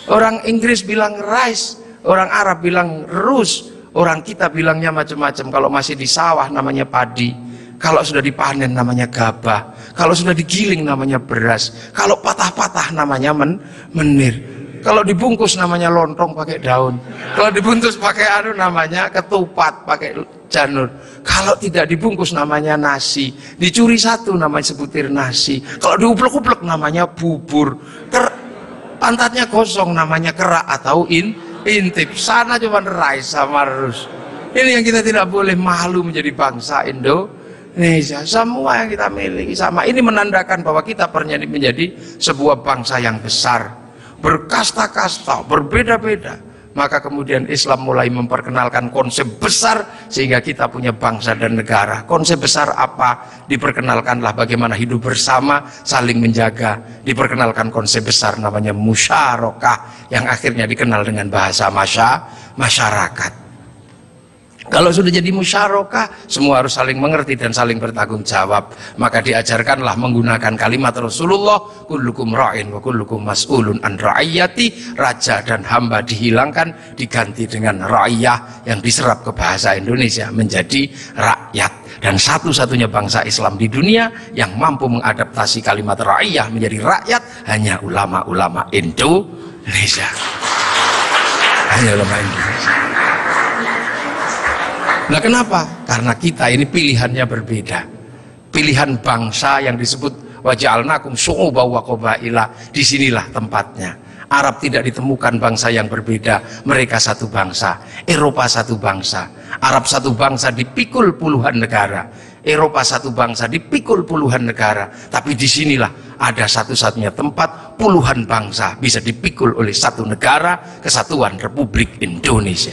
Orang Inggris bilang rice, orang Arab bilang rus, orang kita bilangnya macam-macam. Kalau masih di sawah namanya padi, kalau sudah dipanen namanya gabah, kalau sudah digiling namanya beras, kalau patah-patah namanya menir, kalau dibungkus namanya lontong pakai daun, kalau dibungkus pakai namanya ketupat pakai janur, kalau tidak dibungkus namanya nasi, dicuri satu namanya sebutir nasi, kalau diuplek-uplek namanya bubur, pantatnya kosong namanya kerak atau intip. Sana cuma rice sama rus. Ini yang kita tidak boleh malu menjadi bangsa Indonesia. Semua yang kita miliki sama. Ini menandakan bahwa kita menjadi sebuah bangsa yang besar, berkasta-kasta, berbeda-beda. Maka kemudian Islam mulai memperkenalkan konsep besar sehingga kita punya bangsa dan negara. Konsep besar apa? Diperkenalkanlah bagaimana hidup bersama, saling menjaga. Diperkenalkan konsep besar namanya musyarakah, yang akhirnya dikenal dengan bahasa masyarakat. Kalau sudah jadi musyarakah, semua harus saling mengerti dan saling bertanggung jawab. Maka diajarkanlah menggunakan kalimat Rasulullah, kullukum ra'in wa kullukum mas'ulun an ra'iyati. Raja dan hamba dihilangkan, diganti dengan ra'iyah yang diserap ke bahasa Indonesia menjadi rakyat. Dan satu-satunya bangsa Islam di dunia yang mampu mengadaptasi kalimat ra'iyah menjadi rakyat hanya ulama-ulama Indonesia. Hanya ulama Indonesia. Nah kenapa? Karena kita ini pilihannya berbeda. Pilihan bangsa yang disebut waja'alnakum syu'uban wa qabaila, disinilah tempatnya. Arab tidak ditemukan bangsa yang berbeda, mereka satu bangsa. Eropa satu bangsa, Arab satu bangsa dipikul puluhan negara. Eropa satu bangsa dipikul puluhan negara. Tapi disinilah ada satu-satunya tempat puluhan bangsa bisa dipikul oleh satu negara, Kesatuan Republik Indonesia.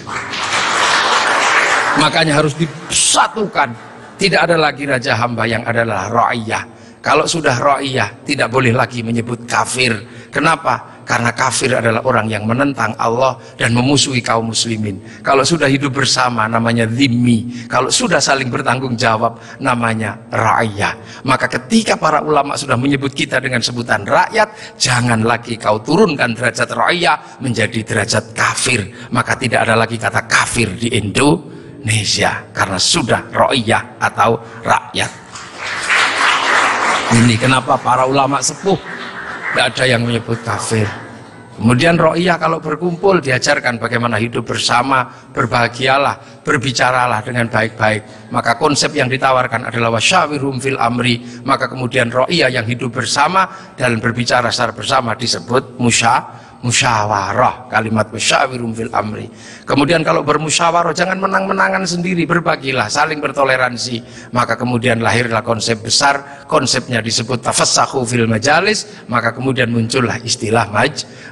Makanya harus disatukan. Tidak ada lagi raja hamba, yang adalah ra'iyah. Kalau sudah ra'iyah, tidak boleh lagi menyebut kafir. Kenapa? Karena kafir adalah orang yang menentang Allah dan memusuhi kaum muslimin. Kalau sudah hidup bersama namanya dhimmi. Kalau sudah saling bertanggung jawab namanya ra'iyah. Maka ketika para ulama sudah menyebut kita dengan sebutan rakyat, jangan lagi kau turunkan derajat ra'iyah menjadi derajat kafir. Maka tidak ada lagi kata kafir di Indonesia, karena sudah ra'iyah atau rakyat. Ini kenapa para ulama sepuh tidak ada yang menyebut kafir. Kemudian ro'iyah kalau berkumpul diajarkan bagaimana hidup bersama, berbahagialah, berbicaralah dengan baik-baik. Maka konsep yang ditawarkan adalah wasyawirhum fil amri. Maka kemudian ro'iyah yang hidup bersama dan berbicara secara bersama disebut musyawarah, kalimat wasyawirhum fil amri. Kemudian kalau bermusyawarah jangan menang-menangan sendiri, berbagilah, saling bertoleransi. Maka kemudian lahirlah konsep besar, konsepnya disebut tafassahu fil majalis. Maka kemudian muncullah istilah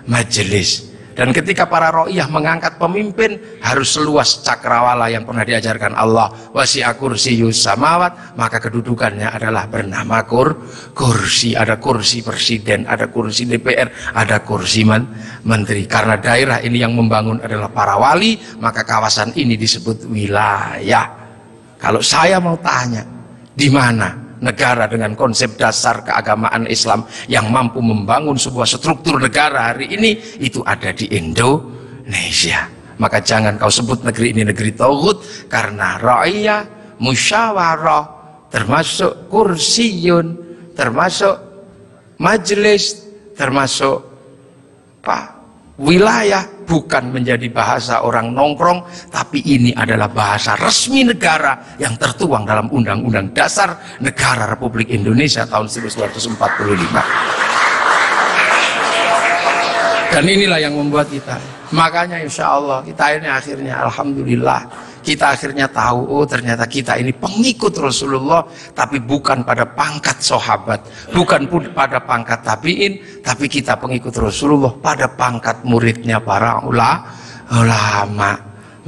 majelis. Dan ketika para ro'iyah mengangkat pemimpin harus seluas cakrawala yang pernah diajarkan Allah, wasi'a kursiyus samawat, maka kedudukannya adalah bernama kursi. Ada kursi presiden, ada kursi DPR, ada kursi menteri. Karena daerah ini yang membangun adalah para wali, maka kawasan ini disebut wilayah. Kalau saya mau tanya, di mana negara dengan konsep dasar keagamaan Islam yang mampu membangun sebuah struktur negara hari ini, itu ada di Indonesia. Maka jangan kau sebut negeri ini negeri tauhid, karena ra'iyah, musyawarah, termasuk kursiyun, termasuk majelis, termasuk wilayah, bukan menjadi bahasa orang nongkrong, tapi ini adalah bahasa resmi negara yang tertuang dalam Undang-Undang Dasar Negara Republik Indonesia tahun 1945. Dan inilah yang membuat kita, makanya insya Allah kita ini akhirnya alhamdulillah, kita akhirnya tahu, oh ternyata kita ini pengikut Rasulullah, tapi bukan pada pangkat sahabat, bukan pun pada pangkat tabi'in, tapi kita pengikut Rasulullah pada pangkat muridnya para ulama.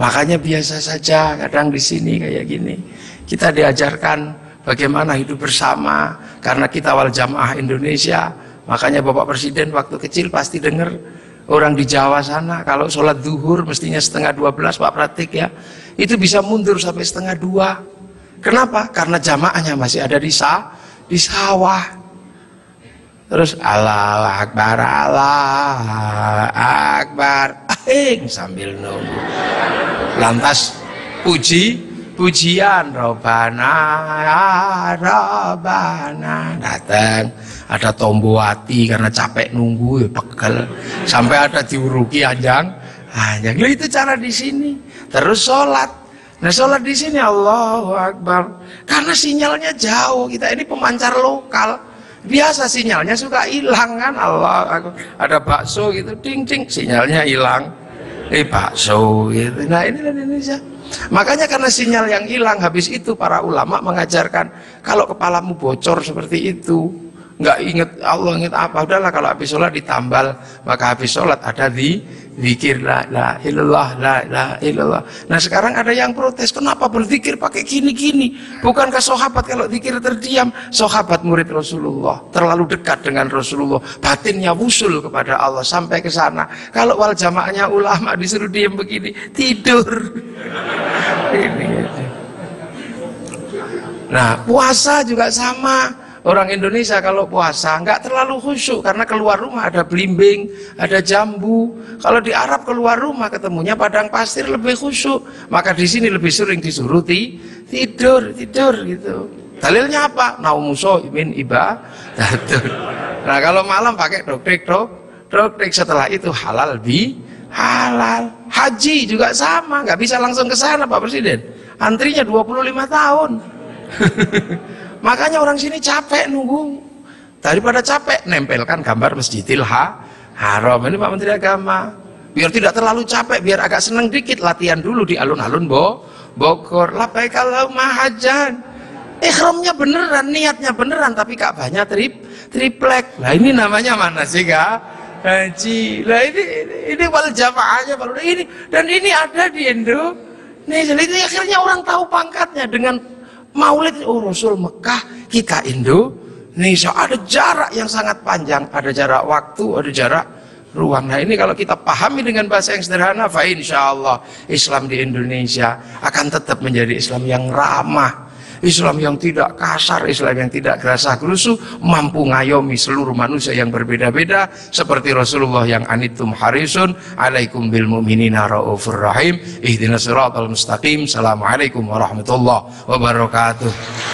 Makanya biasa saja kadang di sini kayak gini, kita diajarkan bagaimana hidup bersama, karena kita wal jamaah Indonesia. Makanya Bapak Presiden waktu kecil pasti dengar orang di Jawa sana kalau sholat zuhur mestinya 11:30, Pak Pratik ya, itu bisa mundur sampai 1:30. Kenapa? Karena jamaahnya masih ada di sawah. Terus Allahu Akbar, Allahu Akbar, sambil nunggu. Lantas pujian Robana datang, ada Tombowati karena capek nunggu ya pegel, sampai ada diuruki anjang. Itu cara di sini. Terus sholat. Nah sholat di sini Allahu Akbar, karena sinyalnya jauh, kita ini pemancar lokal, biasa sinyalnya suka hilang kan. Allah Akbar. Ada bakso gitu, ding ding, sinyalnya hilang. Bakso gitu. Nah ini Indonesia. Makanya karena sinyal yang hilang, habis itu para ulama mengajarkan kalau kepalamu bocor seperti itu, nggak inget Allah, inget apa, udahlah kalau habis sholat ditambal, maka habis sholat ada zikir la ilaha illallah. Nah sekarang ada yang protes, kenapa berzikir pakai gini-gini? Bukankah sahabat kalau zikir terdiam? Sahabat murid Rasulullah terlalu dekat dengan Rasulullah, batinnya wusul kepada Allah sampai ke sana. Kalau wal jamaahnya ulama disuruh diam begini, tidur. Nah puasa juga sama. Orang Indonesia kalau puasa nggak terlalu khusyuk karena keluar rumah ada belimbing, ada jambu. Kalau di Arab keluar rumah ketemunya padang pasir, lebih khusyuk. Maka di sini lebih sering disuruh tidur gitu. Dalilnya apa? Naumu shaimin ibadatun. Nah kalau malam pakai doktek. Setelah itu halal halal. Haji juga sama, nggak bisa langsung ke sana Pak Presiden. Antrinya 25 tahun. Makanya orang sini capek nunggu, daripada capek nempelkan gambar Masjidil Haram. Ini Pak Menteri Agama, biar tidak terlalu capek, biar agak seneng dikit, latihan dulu di alun-alun Bogor. Labbaik Allahumma hajjan, ihramnya beneran, niatnya beneran, tapi Ka'bahnya triplek. Nah ini namanya mana sih haji. Nah ini wal jamaahnya baru ini, dan ini ada di Indonesia. Jadi akhirnya orang tahu pangkatnya dengan Maulid. Oh Rasul Mekah, kita Indonesia, ada jarak yang sangat panjang, ada jarak waktu, ada jarak ruang. Nah ini kalau kita pahami dengan bahasa yang sederhana, fa insyaallah Islam di Indonesia akan tetap menjadi Islam yang ramah, Islam yang tidak kasar, Islam yang tidak gerasa-gerusu, mampu ngayomi seluruh manusia yang berbeda-beda, seperti Rasulullah yang anittum harisun alaikum bil mu'minina raufur rahim ihdinas siratal mustaqim. Assalamualaikum warahmatullahi wabarakatuh.